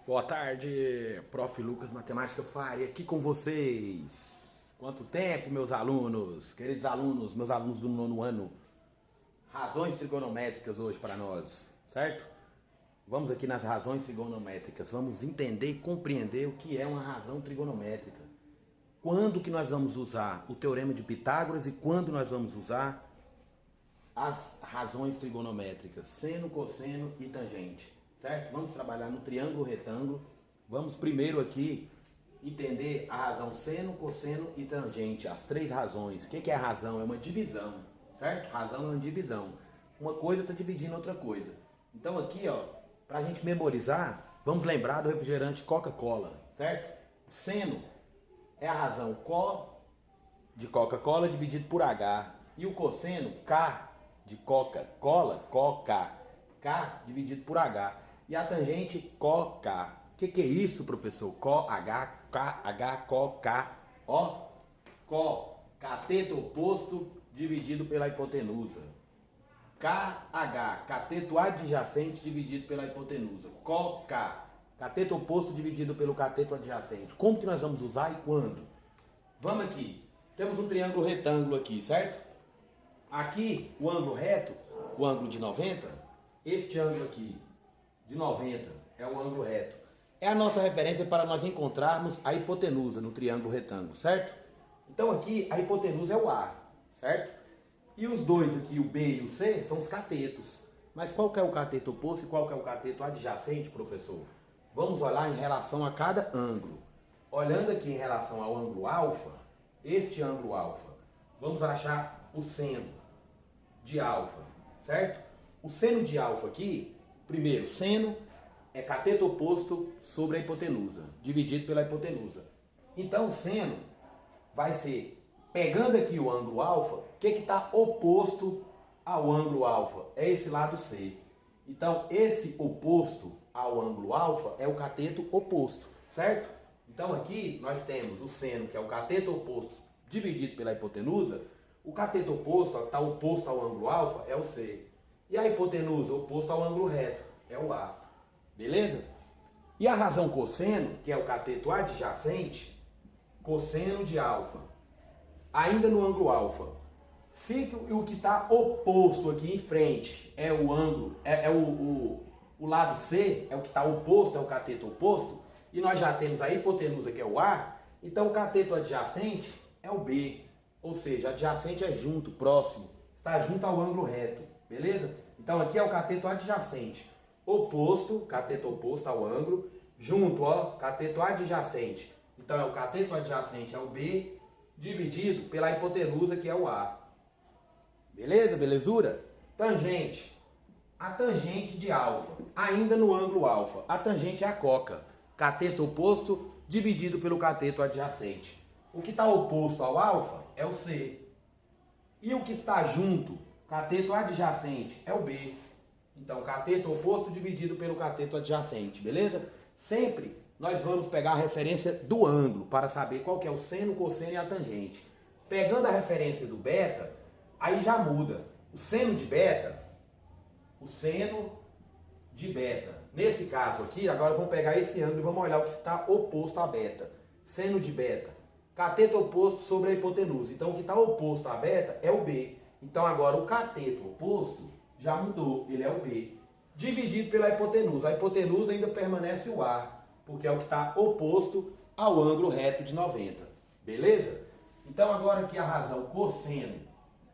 Boa tarde, Prof. Lucas Matemática Faria, aqui com vocês. Quanto tempo, meus alunos, queridos alunos, meus alunos do nono ano. Razões trigonométricas hoje para nós, certo? Vamos aqui nas razões trigonométricas, vamos entender e compreender o que é uma razão trigonométrica. Quando que nós vamos usar o teorema de Pitágoras e quando nós vamos usar as razões trigonométricas, seno, cosseno e tangente, certo? Vamos trabalhar no triângulo retângulo. Vamos primeiro aqui entender a razão seno, cosseno e tangente, as três razões. O que é a razão? É uma divisão, certo? Razão é uma divisão. Uma coisa está dividindo outra coisa. Então aqui, ó, para a gente memorizar, vamos lembrar do refrigerante Coca-Cola, certo? O seno é a razão Co de Coca-Cola dividido por H. E o cosseno, K de Coca-Cola, Coca. K dividido por H. E a tangente, Coca. O que é isso, professor? Co-H, K-H, Coca. Ó, Co, cateto oposto dividido pela hipotenusa. KH, cateto adjacente dividido pela hipotenusa. Coca, cateto oposto dividido pelo cateto adjacente. Como que nós vamos usar e quando? Vamos aqui. Temos um triângulo retângulo aqui, certo? Aqui, o ângulo reto, o ângulo de 90, este ângulo aqui, de 90, é o ângulo reto. É a nossa referência para nós encontrarmos a hipotenusa no triângulo retângulo, certo? Então aqui, a hipotenusa é o A, certo? E os dois aqui, o B e o C, são os catetos. Mas qual que é o cateto oposto e qual que é o cateto adjacente, professor? Vamos olhar em relação a cada ângulo. Olhando aqui em relação ao ângulo alfa, este ângulo alfa, vamos achar o seno de alfa, certo? O seno de alfa aqui, primeiro, seno é cateto oposto sobre a hipotenusa, dividido pela hipotenusa. Então o seno vai ser, pegando aqui o ângulo alfa, o que está oposto ao ângulo alfa? É esse lado C. Então esse oposto ao ângulo alfa é o cateto oposto, certo? Então aqui nós temos o seno, que é o cateto oposto dividido pela hipotenusa. O cateto oposto, que está oposto ao ângulo alfa, é o C. E a hipotenusa oposta ao ângulo reto, é o A. Beleza? E a razão cosseno, que é o cateto adjacente, cosseno de alfa, ainda no ângulo alfa. Se o que está oposto aqui em frente é o ângulo, o lado C, é o que está oposto, é o cateto oposto, e nós já temos a hipotenusa, que é o A, então o cateto adjacente é o B. Ou seja, adjacente é junto, próximo, está junto ao ângulo reto, beleza? Então aqui é o cateto adjacente, oposto, cateto oposto ao ângulo, junto, ó, cateto adjacente. Então é o cateto adjacente é o B, dividido pela hipotenusa, que é o A. Beleza? Belezura? Tangente. A tangente de alfa, ainda no ângulo alfa. A tangente é a coca, cateto oposto dividido pelo cateto adjacente. O que está oposto ao alfa é o C. E o que está junto, cateto adjacente, é o B. Então, cateto oposto dividido pelo cateto adjacente, beleza? Sempre nós vamos pegar a referência do ângulo para saber qual que é o seno, cosseno e a tangente. Pegando a referência do beta, aí já muda. O seno de beta, nesse caso aqui, agora vamos pegar esse ângulo e vamos olhar o que está oposto a beta. Seno de beta. Cateto oposto sobre a hipotenusa. Então, o que está oposto a beta é o B. Então, agora, o cateto oposto já mudou. Ele é o B. Dividido pela hipotenusa. A hipotenusa ainda permanece o A, porque é o que está oposto ao ângulo reto de 90. Beleza? Então, agora aqui a razão cosseno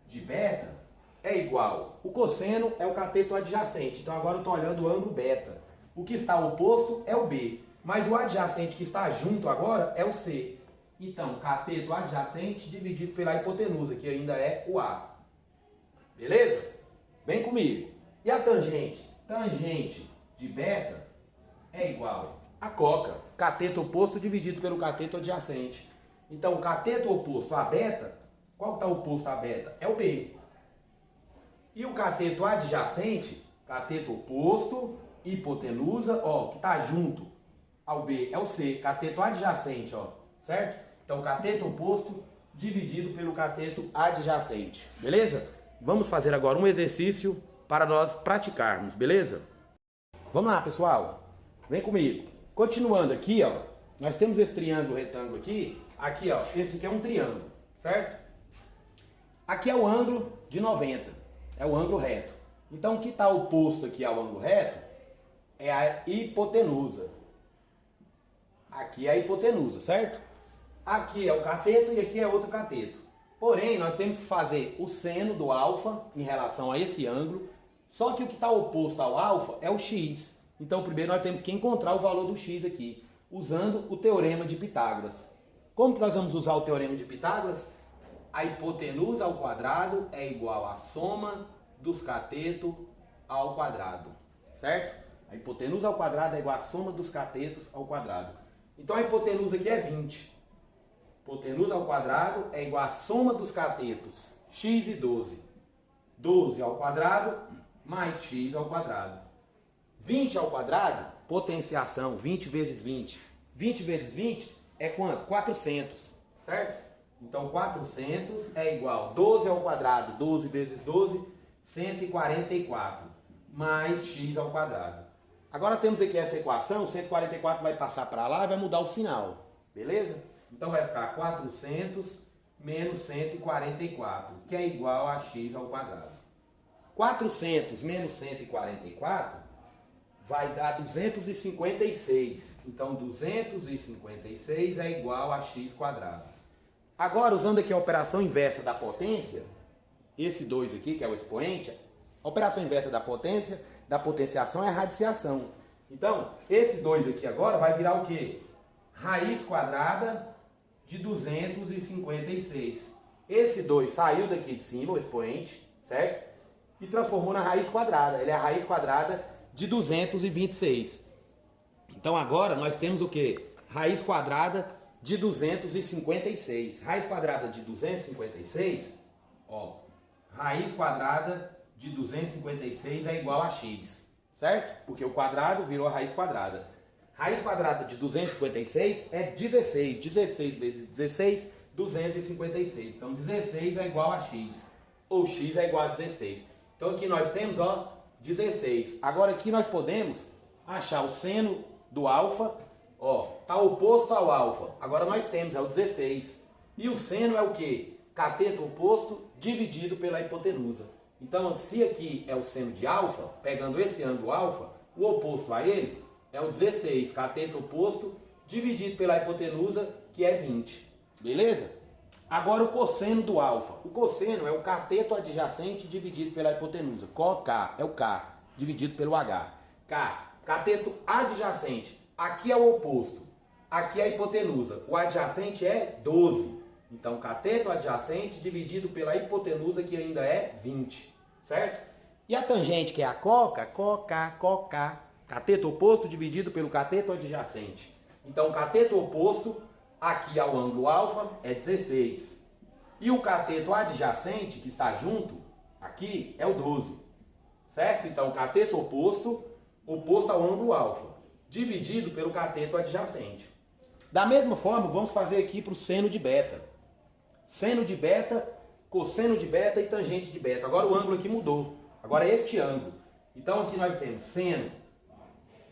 de beta é igual. O cosseno é o cateto adjacente. Então, agora eu estou olhando o ângulo beta. O que está oposto é o B. Mas o adjacente que está junto agora é o C. Então, cateto adjacente dividido pela hipotenusa, que ainda é o A. Beleza? Vem comigo. E a tangente? Tangente de beta é igual a coca. Cateto oposto dividido pelo cateto adjacente. Então, o cateto oposto a beta, qual que está oposto a beta? É o B. E o cateto adjacente, cateto oposto, hipotenusa, ó, que está junto ao B, é o C. Cateto adjacente, ó, certo? Então, cateto oposto dividido pelo cateto adjacente. Beleza? Vamos fazer agora um exercício para nós praticarmos, beleza? Vamos lá, pessoal. Vem comigo. Continuando aqui, ó, nós temos esse triângulo retângulo aqui, ó, esse aqui é um triângulo, certo? Aqui é o ângulo de 90, é o ângulo reto. Então o que está oposto aqui ao ângulo reto é a hipotenusa. Aqui é a hipotenusa, certo? Aqui é o cateto e aqui é outro cateto. Porém, nós temos que fazer o seno do alfa em relação a esse ângulo, só que o que está oposto ao alfa é o x. Então, primeiro nós temos que encontrar o valor do x aqui, usando o teorema de Pitágoras. Como que nós vamos usar o teorema de Pitágoras? A hipotenusa ao quadrado é igual à soma dos catetos ao quadrado, certo? A hipotenusa ao quadrado é igual à soma dos catetos ao quadrado. Então, a hipotenusa aqui é 20. Hipotenusa ao quadrado é igual à soma dos catetos, x e 12. 12 ao quadrado mais x ao quadrado. 20 ao quadrado, potenciação, 20 vezes 20. 20 vezes 20 é quanto? 400, certo? Então 400 é igual a 12 ao quadrado, 12 vezes 12, 144, mais x ao quadrado. Agora temos aqui essa equação, 144 vai passar para lá e vai mudar o sinal, beleza? Então vai ficar 400 menos 144, que é igual a x ao quadrado. 400 menos 144 vai dar 256. Então 256 é igual a x quadrado. Agora, usando aqui a operação inversa da potência, esse 2 aqui, que é o expoente, a operação inversa da potência, da potenciação é a radiciação. Então, esse 2 aqui agora vai virar o quê? Raiz quadrada de 256. Esse 2 saiu daqui de cima, o expoente, certo? E transformou na raiz quadrada. Ele é a raiz quadrada de 226. Então agora nós temos o quê? Raiz quadrada de 256. Raiz quadrada de 256, ó, raiz quadrada de 256 é igual a x, certo? Porque o quadrado virou a raiz quadrada. Raiz quadrada de 256 é 16. 16 vezes 16, 256. Então 16 é igual a x, ou x é igual a 16. Então aqui nós temos, ó, 16. Agora aqui nós podemos achar o seno do alfa, ó, tá oposto ao alfa. Agora nós temos, é o 16. E o seno é o quê? Cateto oposto dividido pela hipotenusa. Então, se aqui é o seno de alfa, pegando esse ângulo alfa, o oposto a ele é o 16, cateto oposto dividido pela hipotenusa, que é 20. Beleza? Agora o cosseno do alfa. O cosseno é o cateto adjacente dividido pela hipotenusa. K é o K, dividido pelo H. K, cateto adjacente. Aqui é o oposto. Aqui é a hipotenusa. O adjacente é 12. Então, cateto adjacente dividido pela hipotenusa, que ainda é 20. Certo? E a tangente, que é a coca, coca. Cateto oposto dividido pelo cateto adjacente. Então, cateto oposto aqui ao ângulo alfa é 16. E o cateto adjacente, que está junto, aqui, é o 12. Certo? Então, cateto oposto ao ângulo alfa, dividido pelo cateto adjacente. Da mesma forma, vamos fazer aqui para o seno de beta. Seno de beta, cosseno de beta e tangente de beta. Agora o ângulo aqui mudou. Agora é este ângulo. Então aqui nós temos seno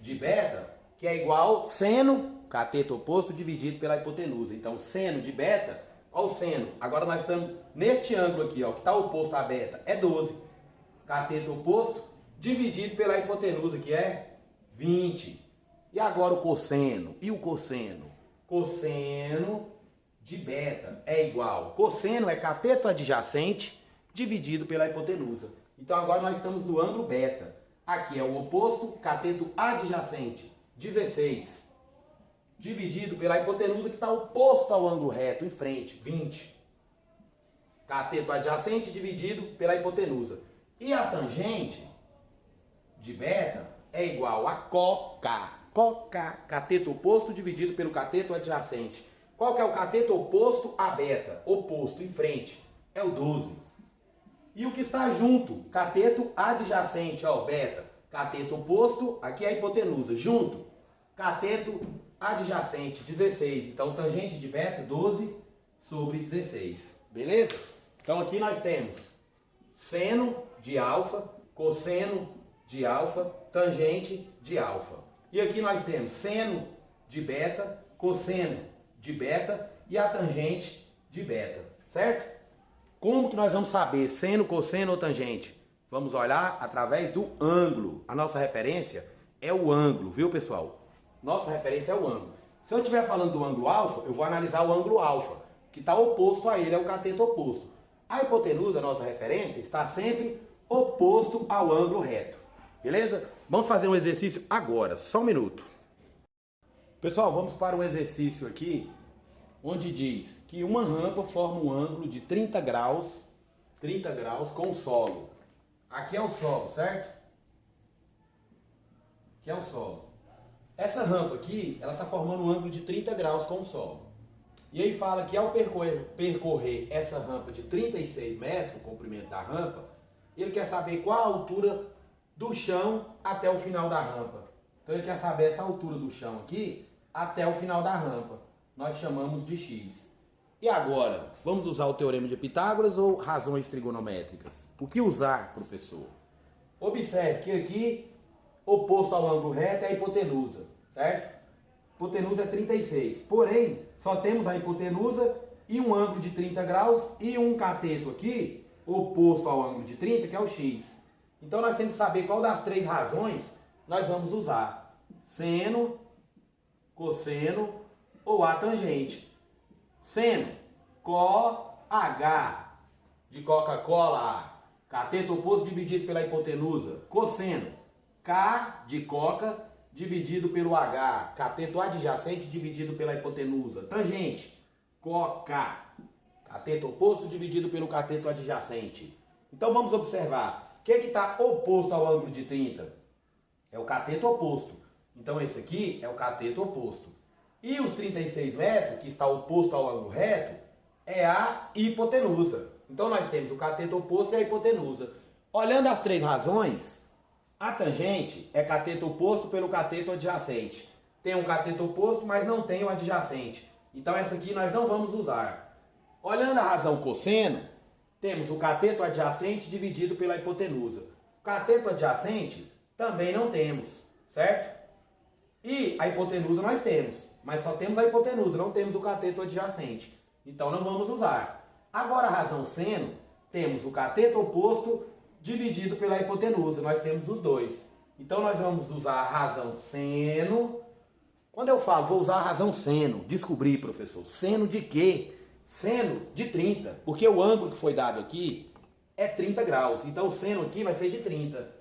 de beta, que é igual seno, cateto oposto, dividido pela hipotenusa. Então seno de beta, ó, o seno. Agora nós estamos neste ângulo aqui, ó, que está oposto a beta, é 12. Cateto oposto, dividido pela hipotenusa, que é 20. E agora o cosseno. E o cosseno? Cosseno de beta é igual. Cosseno é cateto adjacente dividido pela hipotenusa. Então agora nós estamos no ângulo beta. Aqui é o oposto, cateto adjacente, 16. Dividido pela hipotenusa, que está oposto ao ângulo reto, em frente, 20. Cateto adjacente dividido pela hipotenusa. E a tangente de beta é igual a coca. Coca, cateto oposto dividido pelo cateto adjacente. Qual que é o cateto oposto a beta? Oposto, em frente, é o 12. E o que está junto? Cateto adjacente, ó, beta. Cateto oposto, aqui é a hipotenusa. Junto, cateto adjacente, 16. Então, tangente de beta, 12 sobre 16. Beleza? Então, aqui nós temos seno de alfa, cosseno de alfa, tangente de alfa. E aqui nós temos seno de beta, cosseno de beta e a tangente de beta, certo? Como que nós vamos saber seno, cosseno ou tangente? Vamos olhar através do ângulo. A nossa referência é o ângulo, viu, pessoal? Nossa referência é o ângulo. Se eu estiver falando do ângulo alfa, eu vou analisar o ângulo alfa, que está oposto a ele, é o cateto oposto. A hipotenusa, nossa referência, está sempre oposto ao ângulo reto. Beleza? Vamos fazer um exercício agora, só um minuto. Pessoal, vamos para um exercício aqui, onde diz que uma rampa forma um ângulo de 30 graus com o solo. Aqui é o solo, certo? Aqui é o solo. Essa rampa aqui, ela está formando um ângulo de 30 graus com o solo. E aí fala que ao percorrer essa rampa de 36 metros, o comprimento da rampa, ele quer saber qual a altura do chão até o final da rampa. Então ele quer saber essa altura do chão aqui até o final da rampa. Nós chamamos de x. E agora, vamos usar o teorema de Pitágoras ou razões trigonométricas? O que usar, professor? Observe que aqui, oposto ao ângulo reto, é a hipotenusa, certo? Hipotenusa é 36. Porém, só temos a hipotenusa e um ângulo de 30 graus e um cateto aqui, oposto ao ângulo de 30, que é o x. Então nós temos que saber qual das três razões nós vamos usar. Seno, cosseno ou a tangente. Seno, COH, de Coca-Cola, cateto oposto dividido pela hipotenusa. Cosseno, K de coca dividido pelo H, cateto adjacente dividido pela hipotenusa. Tangente, COCA, cateto oposto dividido pelo cateto adjacente. Então vamos observar, o que está oposto ao ângulo de 30? É o cateto oposto. Então esse aqui é o cateto oposto. E os 36 metros, que está oposto ao ângulo reto, é a hipotenusa. Então nós temos o cateto oposto e a hipotenusa. Olhando as três razões, a tangente é cateto oposto pelo cateto adjacente. Tem um cateto oposto, mas não tem o adjacente. Então essa aqui nós não vamos usar. Olhando a razão cosseno, temos o cateto adjacente dividido pela hipotenusa. O cateto adjacente também não temos, certo? E a hipotenusa nós temos, mas só temos a hipotenusa, não temos o cateto adjacente. Então não vamos usar. Agora a razão seno, temos o cateto oposto dividido pela hipotenusa, nós temos os dois. Então nós vamos usar a razão seno. Quando eu falo, vou usar a razão seno, descobri, professor, seno de quê? Seno de 30, porque o ângulo que foi dado aqui é 30 graus, então o seno aqui vai ser de 30.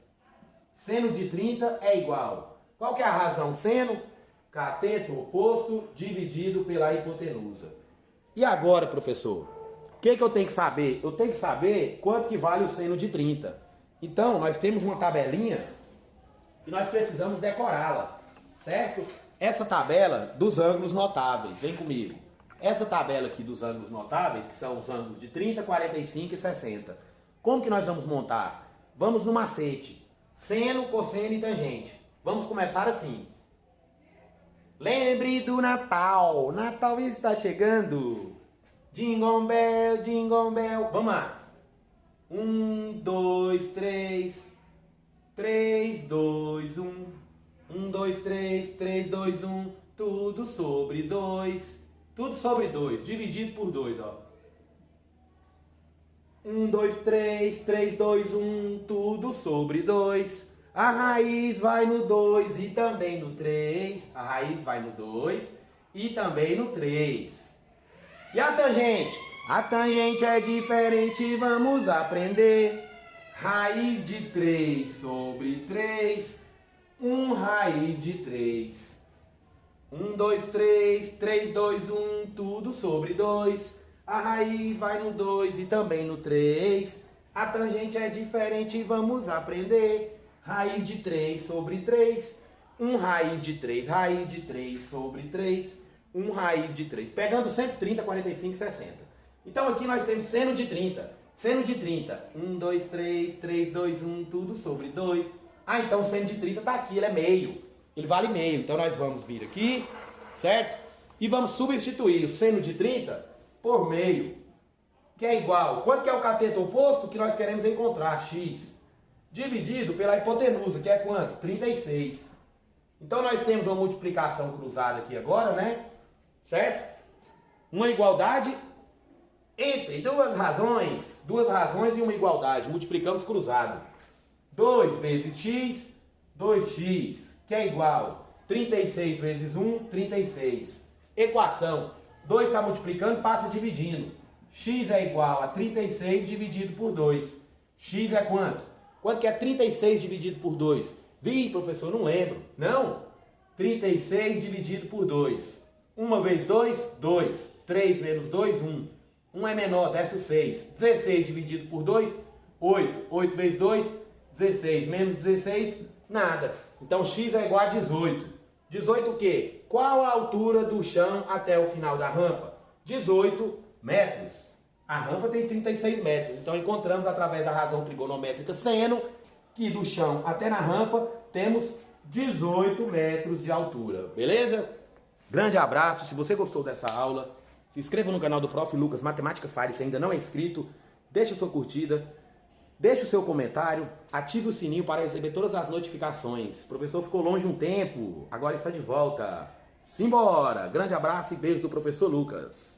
Seno de 30 é igual. Qual que é a razão seno? Cateto oposto dividido pela hipotenusa. E agora, professor, o que eu tenho que saber? Eu tenho que saber quanto que vale o seno de 30. Então, nós temos uma tabelinha e nós precisamos decorá-la, certo? Essa tabela dos ângulos notáveis, vem comigo. Essa tabela aqui dos ângulos notáveis, que são os ângulos de 30, 45 e 60. Como que nós vamos montar? Vamos no macete. Seno, cosseno e tangente. Vamos começar assim. Lembre do Natal. Natal está chegando. Jingle bell, jingle bell. Vamos lá. 1, 2, 3. 3, 2, 1. 1, 2, 3. 3, 2, 1. Tudo sobre 2. Tudo sobre 2. Dividido por 2, ó. 1, 2, 3. 3, 2, 1. Tudo sobre 2. A raiz vai no 2 e também no 3. A raiz vai no 2 e também no 3. E a tangente? A tangente é diferente, vamos aprender. Raiz de 3 sobre 3. 1 raiz de 3. 1, 2, 3. 3, 2, 1. Tudo sobre 2. A raiz vai no 2 e também no 3. A tangente é diferente, vamos aprender. Raiz de 3 sobre 3, 1 raiz de 3, raiz de 3 sobre 3, 1 raiz de 3. Pegando sempre 30, 45 e 60. Então aqui nós temos seno de 30. Seno de 30, 1, 2, 3, 3, 2, 1, tudo sobre 2. Ah, então o seno de 30 está aqui, ele é meio. Ele vale meio. Então nós vamos vir aqui, certo? E vamos substituir o seno de 30 por meio, que é igual. Quanto que é o cateto oposto que nós queremos encontrar? X. Dividido pela hipotenusa, que é quanto? 36. Então nós temos uma multiplicação cruzada aqui agora, né? Certo? Uma igualdade entre duas razões e uma igualdade. Multiplicamos cruzado. 2 vezes x, 2x, que é igual 36 vezes 1, 36. Equação. 2 está multiplicando, passa dividindo. X é igual a 36 dividido por 2. X é quanto? Quanto que é 36 dividido por 2? Vi, professor, não lembro. Não? 36 dividido por 2. 1 vezes 2, 2. 3 menos 2, 1. 1 é menor, desce o 6. 16 dividido por 2, 8. 8 vezes 2, 16. Menos 16, nada. Então x é igual a 18. 18 o quê? Qual a altura do chão até o final da rampa? 18 metros. A rampa tem 36 metros. Então encontramos através da razão trigonométrica seno que do chão até na rampa temos 18 metros de altura. Beleza? Grande abraço. Se você gostou dessa aula, se inscreva no canal do Prof. Lucas Matemática Fire, se ainda não é inscrito. Deixe a sua curtida, deixe o seu comentário, ative o sininho para receber todas as notificações. O professor ficou longe um tempo, agora está de volta. Simbora! Grande abraço e beijo do professor Lucas.